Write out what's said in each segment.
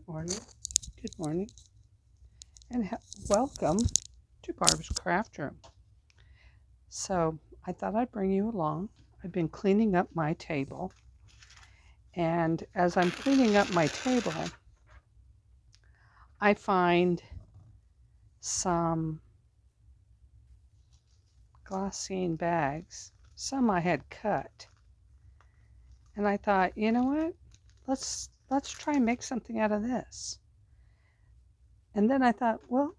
Good morning. Good morning. And welcome to Barb's Craft Room. So, I thought I'd bring you along. I've been cleaning up my table. And as I'm cleaning up my table, I find some Glassine bags. Some I had cut. And I thought, you know what? Let's try and make something out of this. And then I thought, well,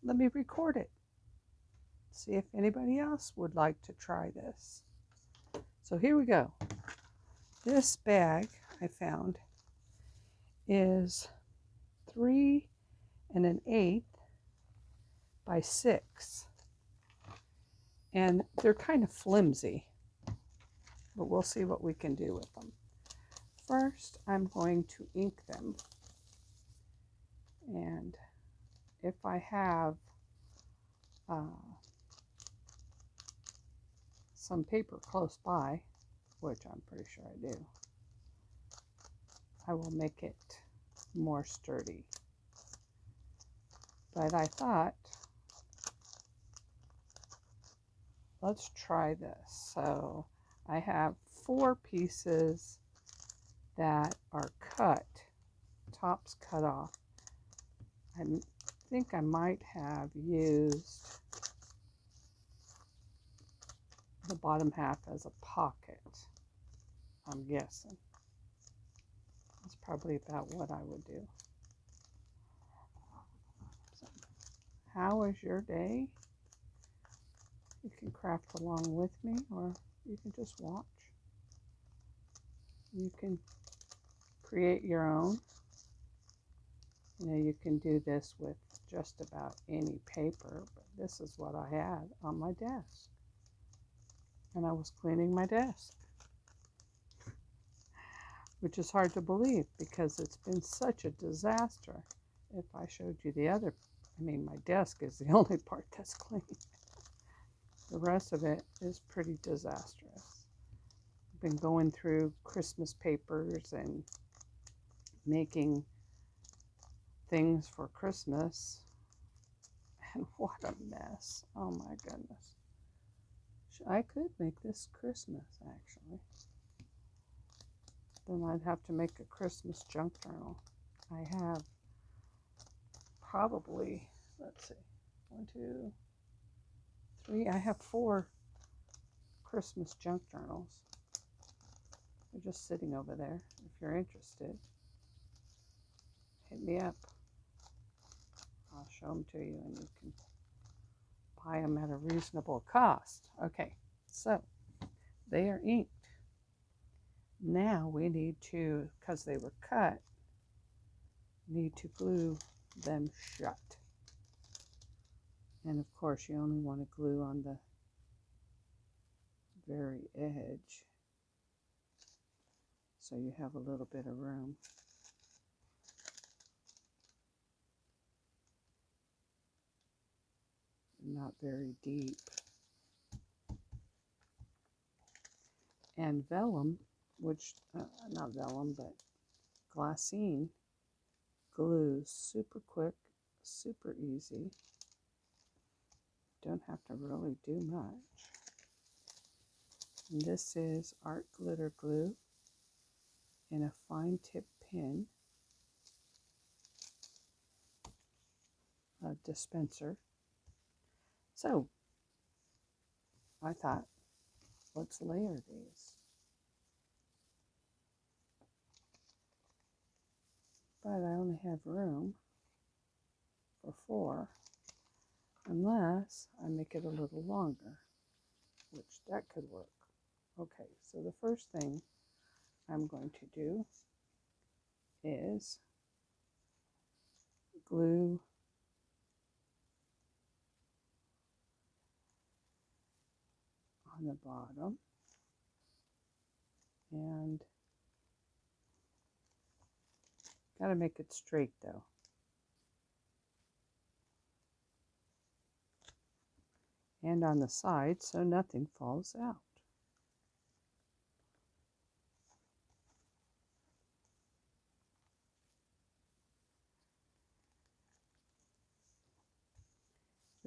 let me record it. See if anybody else would like to try this. So here we go. This bag I found is 3 1/8 by 6, and they're kind of flimsy, but we'll see what we can do with them. First, I'm going to ink them, and if I have some paper close by, which I'm pretty sure I do, I will make it more sturdy. But I thought, let's try this. So I have 4 pieces that are cut, tops cut off. I think I might have used the bottom half as a pocket, I'm guessing. That's probably about what I would do. So, how was your day? You can craft along with me, or you can just watch. You can create your own. You know, you can do this with just about any paper, but this is what I had on my desk. And I was cleaning my desk, which is hard to believe because it's been such a disaster. If I showed you my desk is the only part that's clean. The rest of it is pretty disastrous. I've been going through Christmas papers and making things for Christmas, and what a mess. Oh my goodness. I could make this Christmas, actually. Then I'd have to make a Christmas junk journal. I have probably, let's see, 1, 2, 3. I have 4 Christmas junk journals. They're just sitting over there. If you're interested, hit me up. I'll show them to you and you can buy them at a reasonable cost. Okay, so they are inked. Now we need to, because they were cut, need to glue them shut. And of course you only want to glue on the very edge so you have a little bit of room. Not very deep. And vellum, which, not vellum, but Glassine glues super quick, super easy. Don't have to really do much. And this is art glitter glue in a fine tip pen dispenser. So I thought, let's layer these. But I only have room for 4, unless I make it a little longer, which that could work. Okay, so the first thing I'm going to do is glue on the bottom, and gotta make it straight though. And on the side so nothing falls out.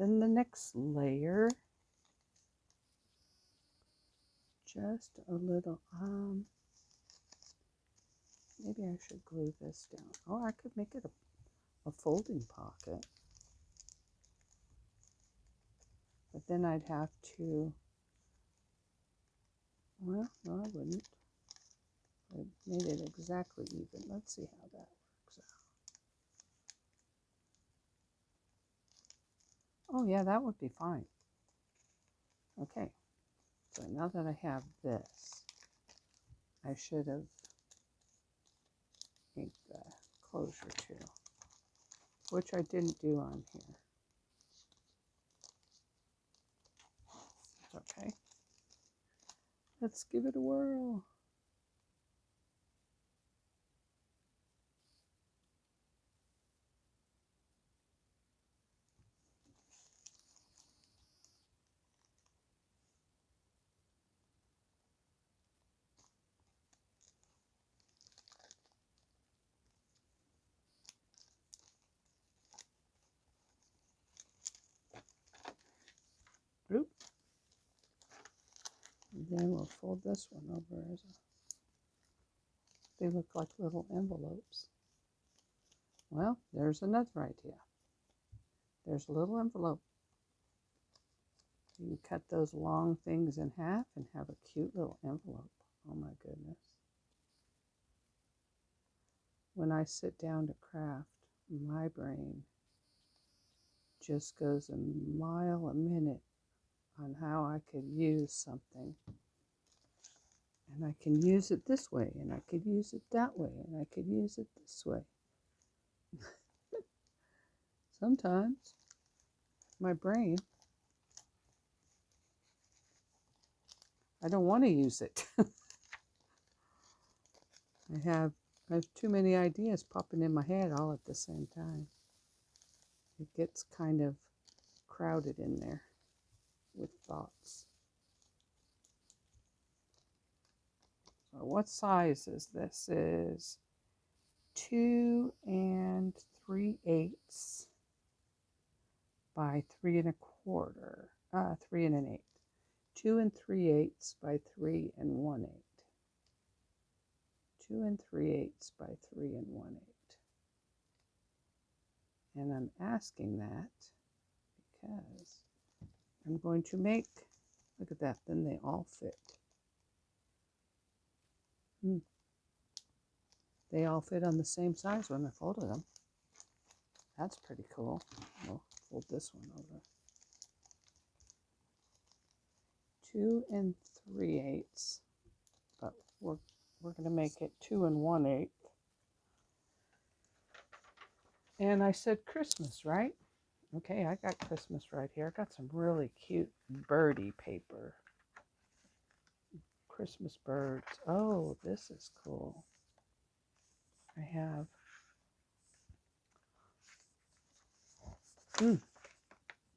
then the next layer, just a little, maybe I should glue this down. Oh, I could make it a folding pocket. But then I'd have to, well, no, I wouldn't. I made it exactly even. Let's see how that works out. Oh yeah, that would be fine. Okay, so now that I have this, I should have made the closure too, which I didn't do on here. It's okay. Let's give it a whirl. Oop. And then we'll fold this one over as a, they look like little envelopes. Well, there's another idea. There's a little envelope. You can cut those long things in half and have a cute little envelope. Oh my goodness. When I sit down to craft, my brain just goes a mile a minute on how I could use something. And I can use it this way, and I could use it that way, and I could use it this way. Sometimes my brain, I don't want to use it. I have too many ideas popping in my head all at the same time. It gets kind of crowded in there with thoughts. So what size is this? Is 2 3/8 by 3 1/4, 3 1/8. 2 3/8 by 3 1/8. 2 3/8 by 3 1/8. And I'm asking that because I'm going to make, look at that, then they all fit. They all fit on the same size when I folded them. That's pretty cool. We'll fold this one over. 2 3/8, but we're going to make it 2 1/8. And I said Christmas, right? Okay, I got Christmas right here. I got some really cute birdie paper. Christmas birds. Oh, this is cool. I have,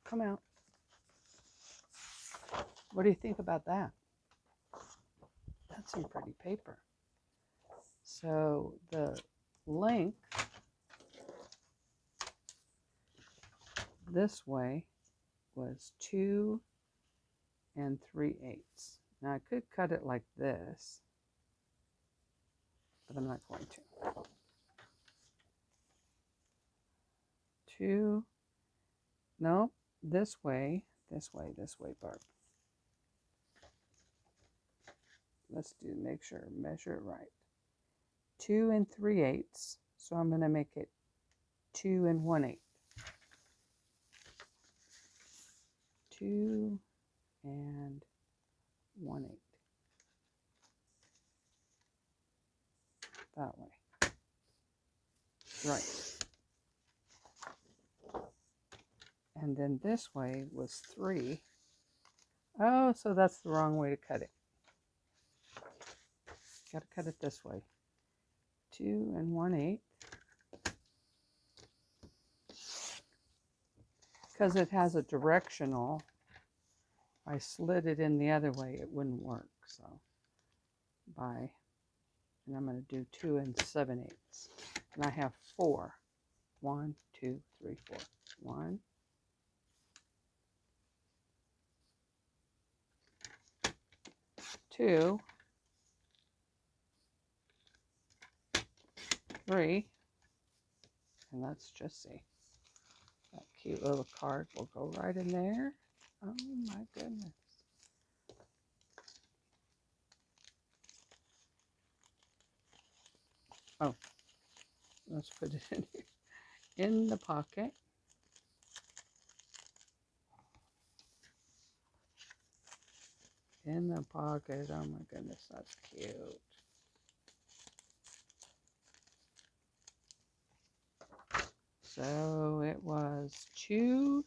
come out. What do you think about that? That's some pretty paper. So the length this way was 2 3/8. Now I could cut it like this, but I'm not going to. 2, no, this way, Barb. Let's make sure, measure it right. 2 3/8, so I'm going to make it 2 1/8. 2 1/8. That way. Right. And then this way was 3. Oh, so that's the wrong way to cut it. Got to cut it this way. 2 1/8. Because it has a directional. If I slid it in the other way, it wouldn't work. So, and I'm going to do 2 7/8. And I have 4. 1, 2, 3, 4. 1, 2, 3, and let's just see. That cute little card will go right in there. Oh my goodness. Oh, let's put it in here. In the pocket. In the pocket. Oh my goodness, that's cute. So it was 2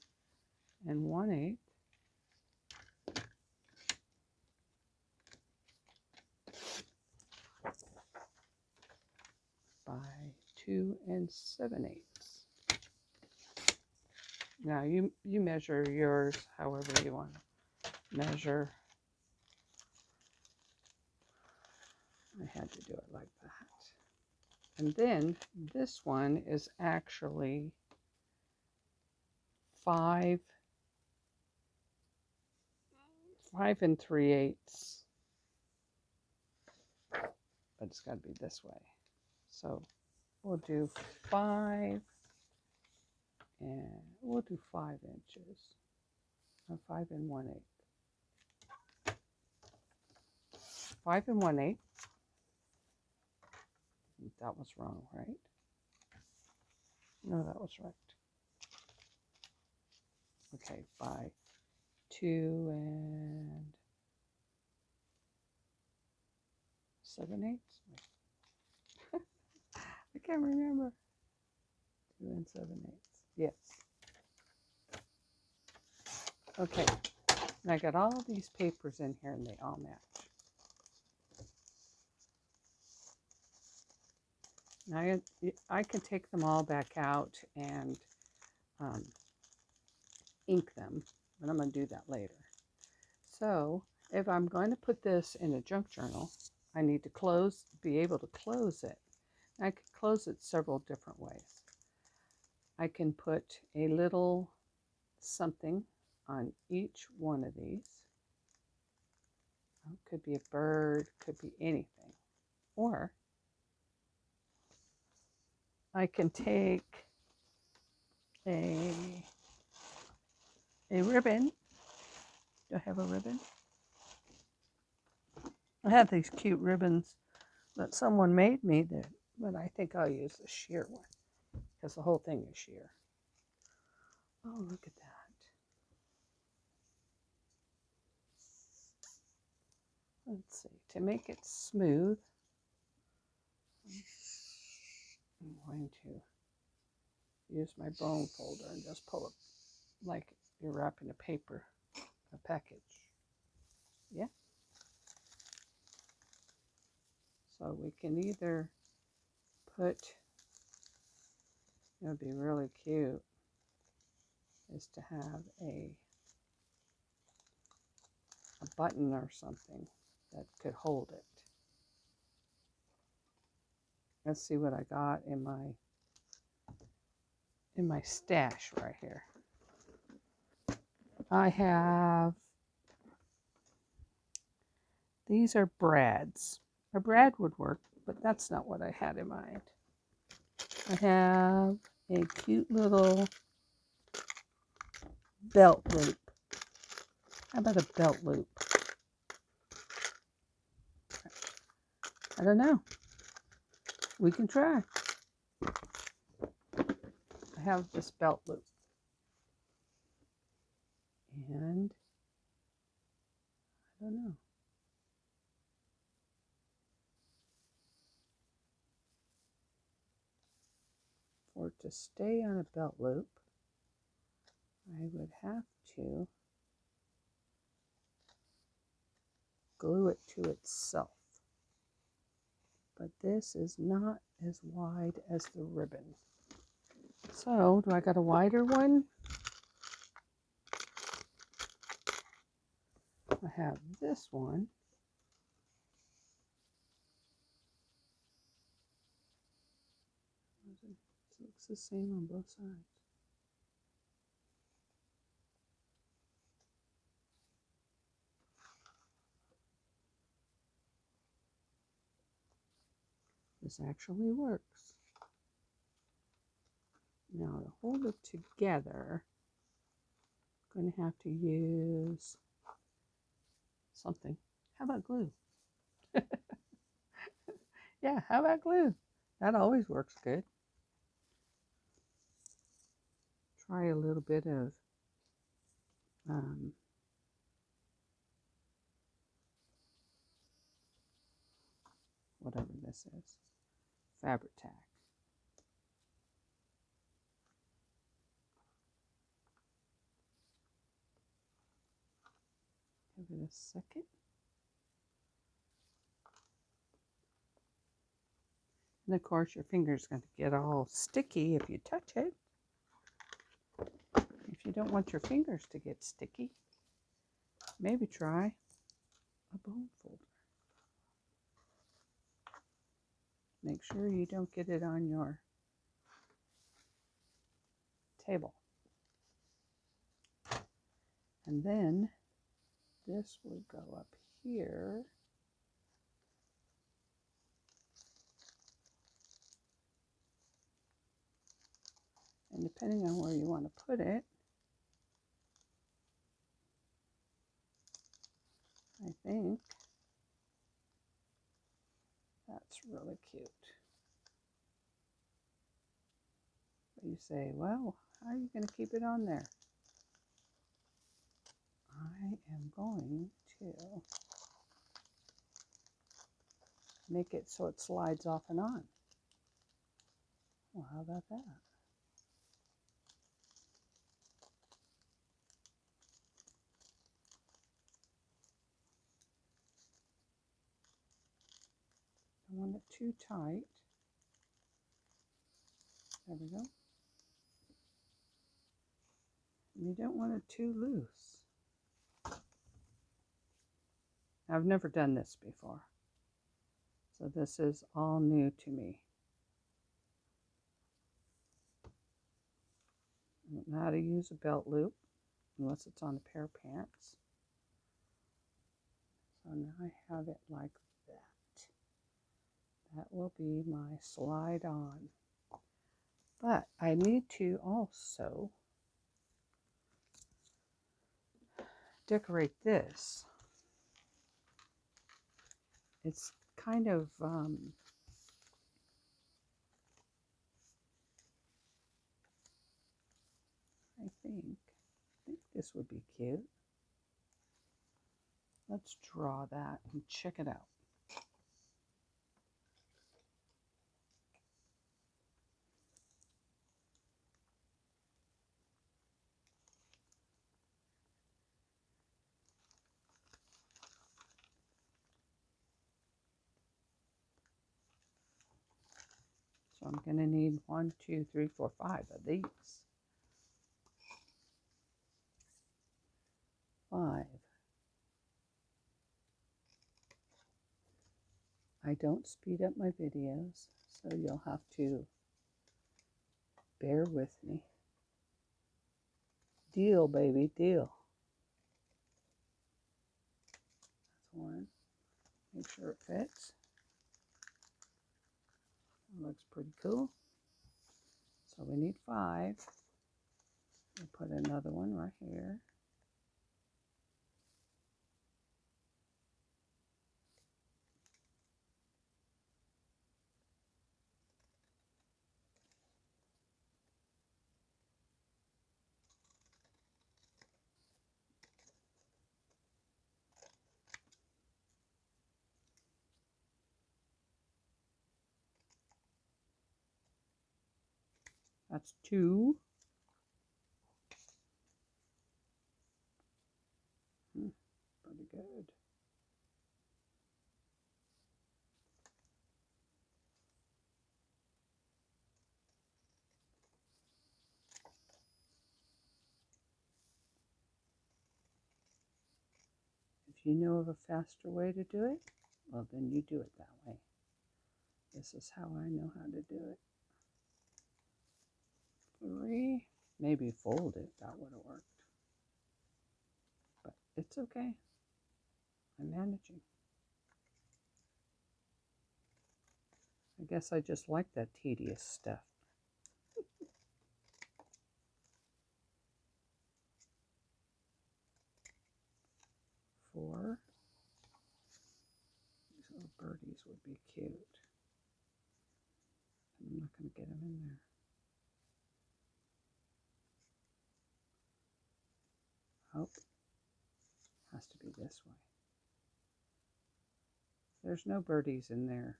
1/8 by 2 7/8. Now you measure yours however you want to measure. I had to do it like that. And then this one is actually 5 3/8. But it's got to be this way. So we'll do 5, and we'll do 5 inches. 5 1/8. 5 1/8. That was wrong, right? No, that was right. Okay, by 2 7/8. I can't remember. 2 7/8. Yes. Okay. And I got all these papers in here and they all match. Now I can take them all back out and ink them, but I'm going to do that later. So if I'm going to put this in a junk journal, I need to be able to close it. I can close it several different ways. I can put a little something on each one of these. It could be a bird, could be anything. Or I can take a ribbon. Do I have a ribbon? I have these cute ribbons that someone made me, but I think I'll use the sheer one because the whole thing is sheer. Oh, look at that. Let's see, to make it smooth, I'm going to use my bone folder and just pull it like you're wrapping a package. Yeah. So we can either put, it would be really cute, is to have a button or something that could hold it. Let's see what I got in my stash right here. I have, these are brads. A brad would work, but that's not what I had in mind. I have a cute little belt loop. How about a belt loop? I don't know. We can try. I have this belt loop. And I don't know. For it to stay on a belt loop, I would have to glue it to itself. But this is not as wide as the ribbon. So, do I got a wider one? I have this one. It looks the same on both sides. This actually works. Now to hold it together, I'm going to have to use something. How about glue? Yeah, how about glue? That always works good. Try a little bit of whatever this is, Fabri-Tac. Give it a second. And of course your finger's going to get all sticky if you touch it. If you don't want your fingers to get sticky, maybe try a bone folder. Make sure you don't get it on your table. And then this would go up here. And depending on where you want to put it, I think that's really cute. But you say, well, how are you going to keep it on there? I am going to make it so it slides off and on. Well, how about that? Don't want it too tight. There we go. And you don't want it too loose. I've never done this before, so this is all new to me. I don't know how to use a belt loop unless it's on a pair of pants. So now I have it like that. That will be my slide on. But I need to also decorate this. It's kind of I think this would be cute. Let's draw that and check it out. So I'm going to need 1, 2, 3, 4, 5 of these. 5. I don't speed up my videos, so you'll have to bear with me. Deal, baby, deal. That's 1. Make sure it fits. It looks pretty cool. So we need 5. We'll put another one right here. That's 2. Pretty good. If you know of a faster way to do it, well, then you do it that way. This is how I know how to do it. 3. Maybe fold it. That would have worked. But it's okay. I'm managing. I guess I just like that tedious stuff. Four. These little birdies would be cute. I'm not going to get them in there. Oh, has to be this way. There's no birdies in there.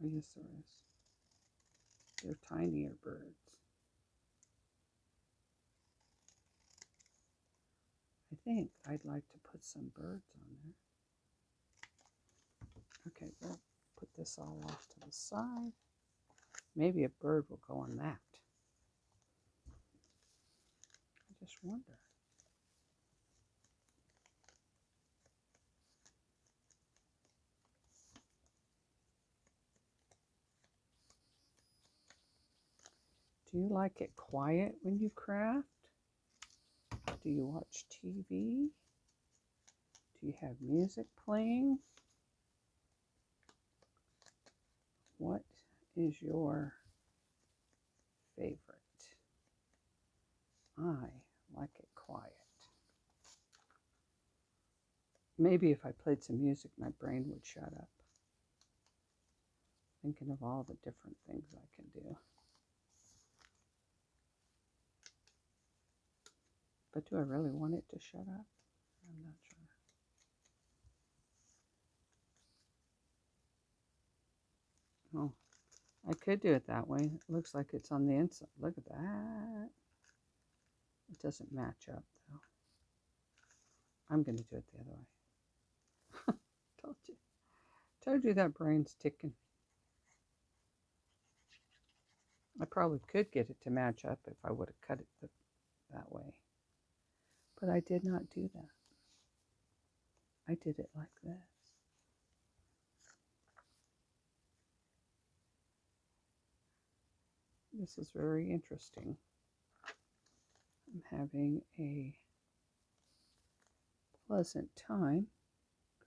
Oh, yes, there is. They're tinier birds. I think I'd like to put some birds on there. Okay, we'll put this all off to the side. Maybe a bird will go on that. I just wonder. Do you like it quiet when you craft? Do you watch TV? Do you have music playing? What is your favorite? I like it quiet. Maybe if I played some music, my brain would shut up. Thinking of all the different things I can do. But do I really want it to shut up? I'm not sure. Oh, I could do it that way. It looks like it's on the inside. Look at that. It doesn't match up, though. I'm going to do it the other way. Told you. Told you that brain's ticking. I probably could get it to match up if I would have cut it that way. But I did not do that. I did it like this. This is very interesting. I'm having a pleasant time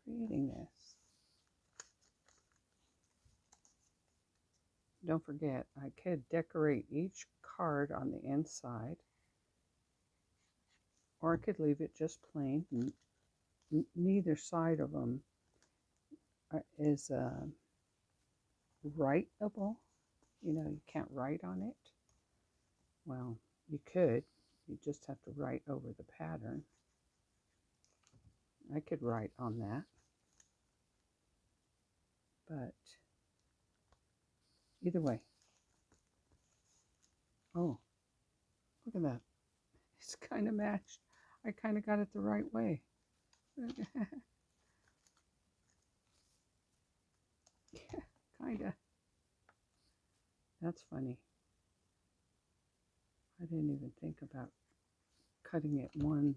creating this. Don't forget, I could decorate each card on the inside, or I could leave it just plain. Neither side of them is writable. You know, you can't write on it. Well, you could. You just have to write over the pattern. I could write on that. But either way. Oh, look at that. It's kind of matched. I kind of got it the right way. Yeah, kind of. That's funny. I didn't even think about cutting it one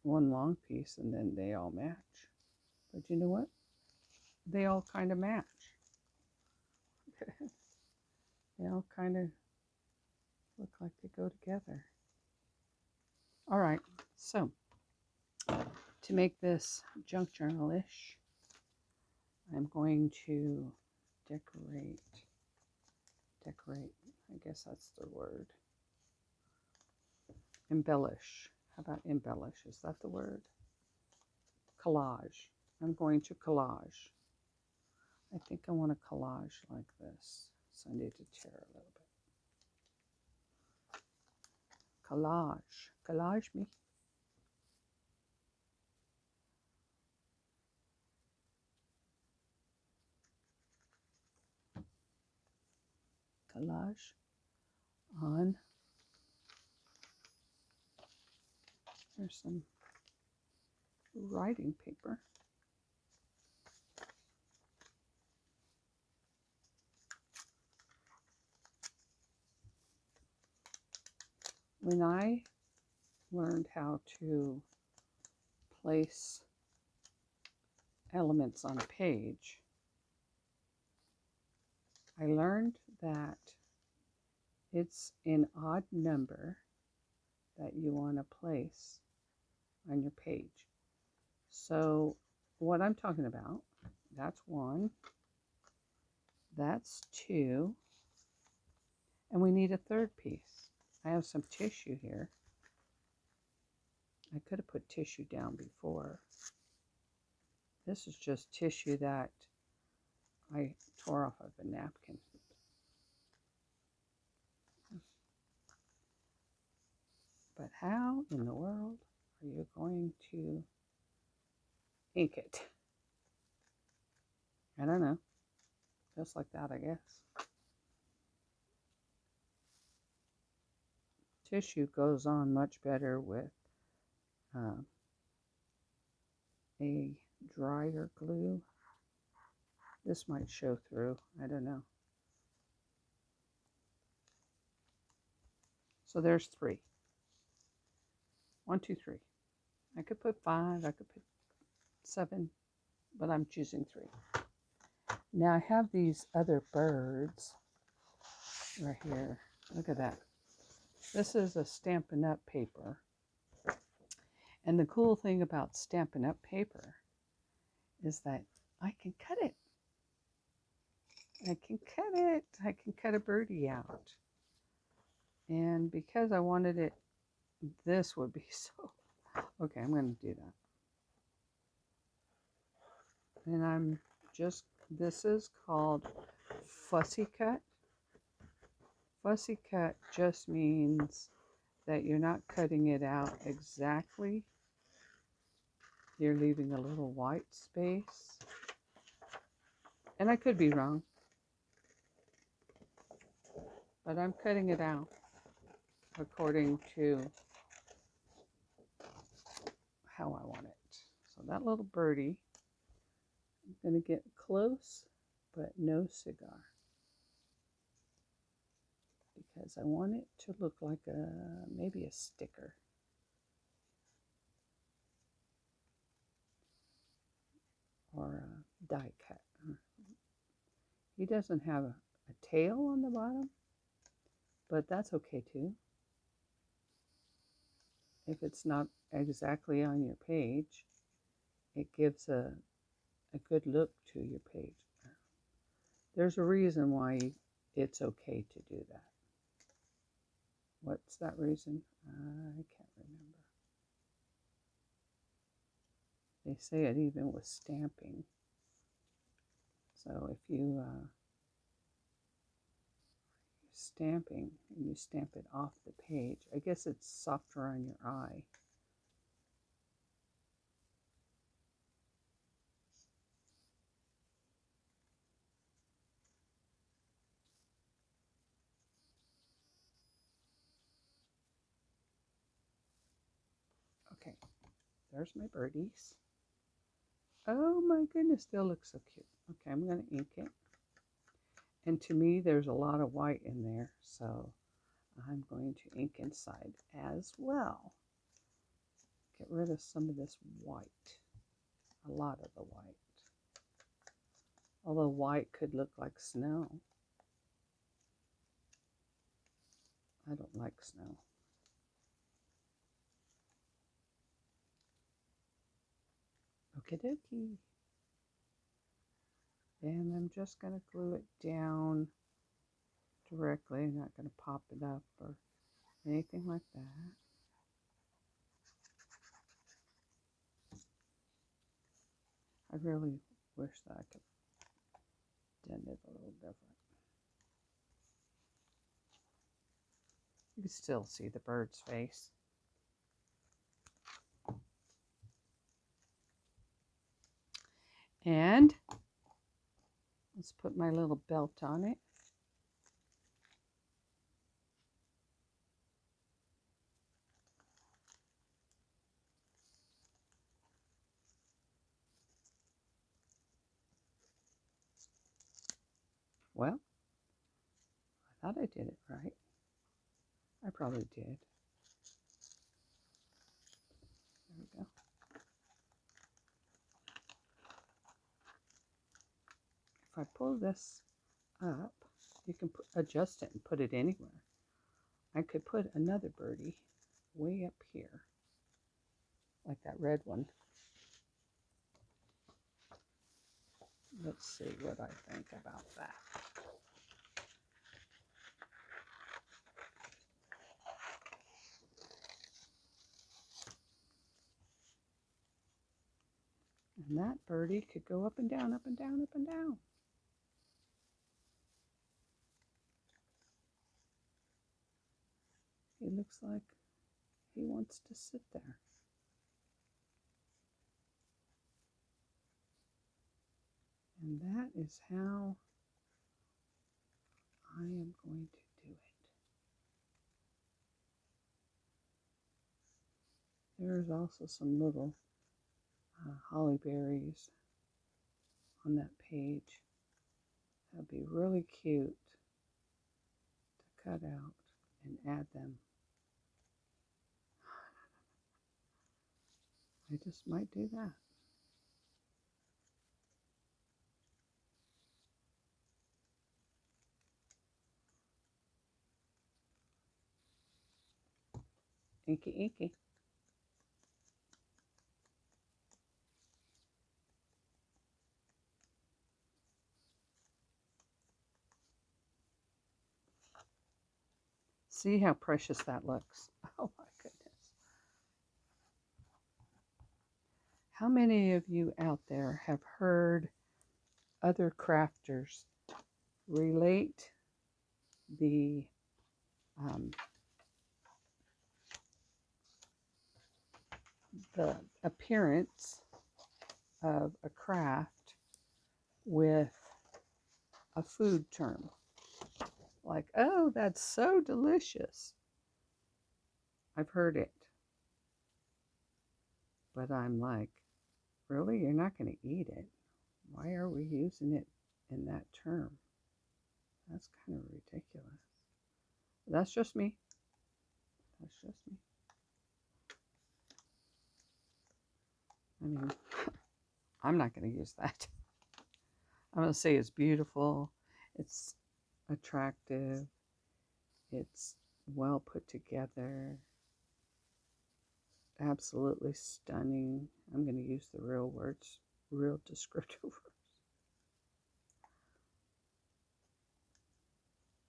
long piece and then they all match. But you know what? They all kind of match. They all kind of look like they go together. All right, so to make this junk journal-ish, I'm going to decorate, I guess that's the word. Embellish. How about embellish? Is that the word? Collage. I'm going to collage. I think I want a collage like this. So I need to tear a little bit. Collage. Collage me. Collage on. There's some writing paper. When I learned how to place elements on a page, I learned that it's an odd number that you want to place on your page. So what I'm talking about That's one. That's two. And we need a third piece. I have some tissue here. I could have put tissue down before. This is just tissue that I tore off of a napkin. But how in the world are you going to ink it? I don't know. Just like that, I guess. Tissue goes on much better with a drier glue. This might show through. I don't know. So there's three. 1, 2, 3. I could put 5. I could put 7. But I'm choosing 3. Now I have these other birds right here. Look at that. This is a Stampin' Up! Paper. And the cool thing about Stampin' Up! Paper is that I can cut it. I can cut it. I can cut a birdie out. And because I wanted it, this would be so... Okay, I'm going to do that. And I'm just... This is called Fussy Cut. Fussy Cut just means that you're not cutting it out exactly. You're leaving a little white space. And I could be wrong. But I'm cutting it out according to how I want it. So that little birdie, I'm going to get close, but no cigar. Because I want it to look like maybe a sticker. Or a die cut. He doesn't have a tail on the bottom, but that's okay too. If it's not exactly on your page, it gives a good look to your page. There's a reason why it's okay to do that. What's that reason? I can't remember. They say it even with stamping. So if you stamping and you stamp it off the page, I guess it's softer on your eye. Okay, there's my birdies. Oh my goodness, they'll look so cute. Okay, I'm going to ink it. And to me, there's a lot of white in there, so I'm going to ink inside as well. Get rid of some of this white. A lot of the white. Although white could look like snow. I don't like snow. Okie dokie. And I'm just going to glue it down directly. I'm not going to pop it up or anything like that. I really wish that I could done it a little different. You can still see the bird's face. And let's put my little belt on it. Well, I thought I did it right. I probably did. There we go. If I pull this up, you can adjust it and put it anywhere. I could put another birdie way up here, like that red one. Let's see what I think about that. And that birdie could go up and down, up and down, up and down. He looks like he wants to sit there. And that is how I am going to do it. There's also some little holly berries on that page. That'd be really cute to cut out and add them. I just might do that. Inky inky. See how precious that looks. Oh my goodness. How many of you out there have heard other crafters relate the appearance of a craft with a food term? Like, oh, that's so delicious. I've heard it. But I'm like, really? You're not going to eat it? Why are we using it in that term? That's kind of ridiculous. That's just me. That's just me. I mean, I'm not going to use that. I'm going to say it's beautiful. It's attractive. It's well put together. Absolutely stunning. I'm going to use the real words, real descriptive words.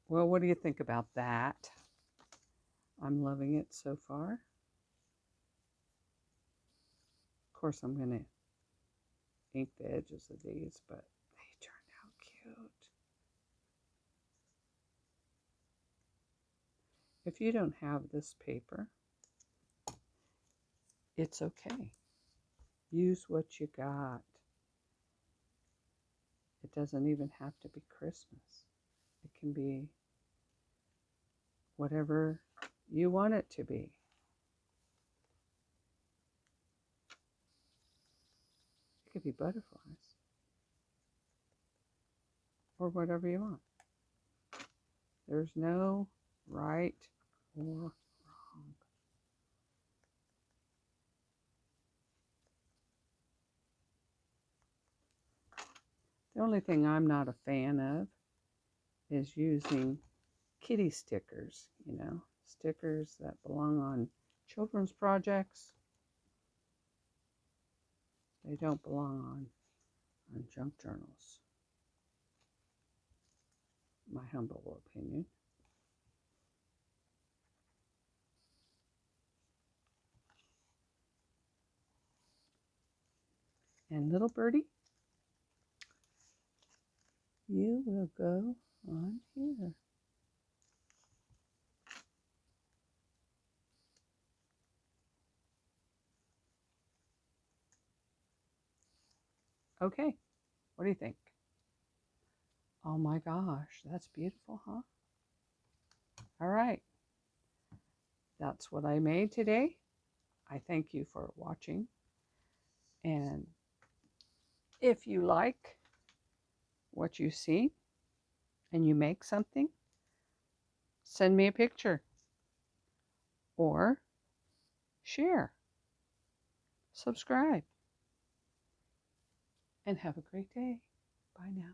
Well, what do you think about that? I'm loving it so far. Of course, I'm going to ink the edges of these, but they turned out cute. If you don't have this paper, it's okay. Use what you got. It doesn't even have to be Christmas. It can be whatever you want it to be. It could be butterflies or whatever you want. There's no right or wrong. The only thing I'm not a fan of is using kitty stickers, stickers that belong on children's projects. They don't belong on junk journals. My humble opinion. And little birdie, you will go on here. Okay, what do you think? Oh my gosh, that's beautiful, huh? All right, that's what I made today. I thank you for watching. And if you like what you see and you make something, send me a picture or share, subscribe, and have a great day. Bye now.